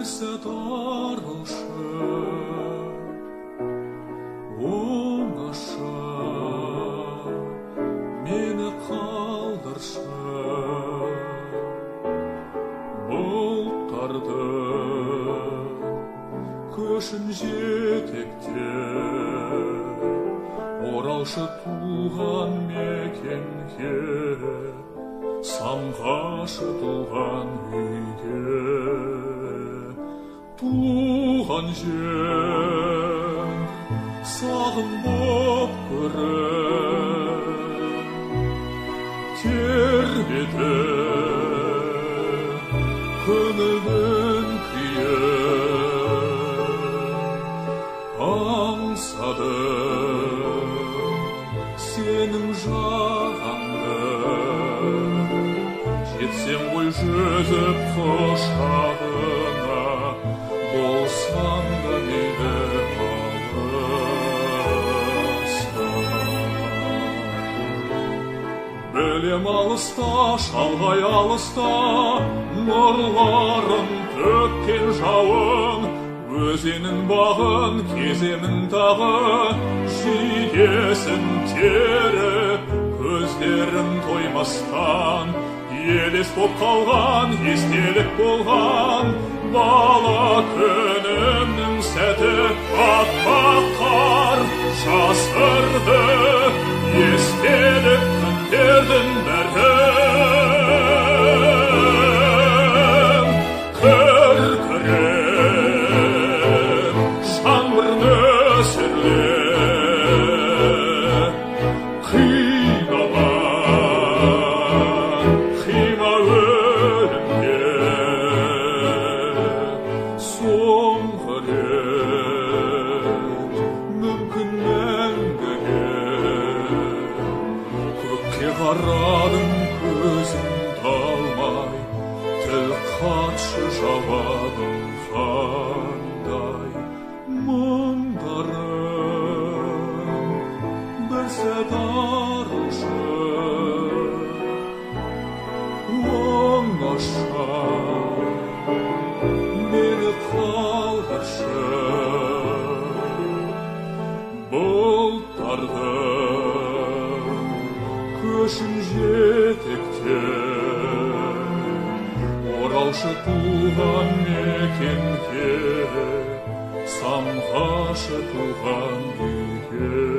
сәт арылшы оңаша мені қалдыршы бұлттарды көшін жетектеп оралшы туған мекенге самғашы туған үйге туған жер сағым боп көріп тербетіп көңілдің күйін аңсадым сенің жағаңды жетсем ғой жүзіп құшағына болсам да мейлі алыста білем алыста шалғай алыста нұрларын төккен жауын өзенің бағын кеземін тағы жидесін теріп көздерім тоймастан елес боп қалған естелік болған бала күнімнің сәті аппақ қар жасырды естелік күндердің бәрі күркіреп жаңбыр нөсерлеп қиналар қима өлімге соңғы рет мүмкін мәңгіге көкке қарадым көзім талмай тіл қатшы жауабым қандай мұңдарым бір сәт арылшы оңаша мені қалдыршы бұлттарды көшін жетектеп оралшы туған мекенге самғашы туған үйге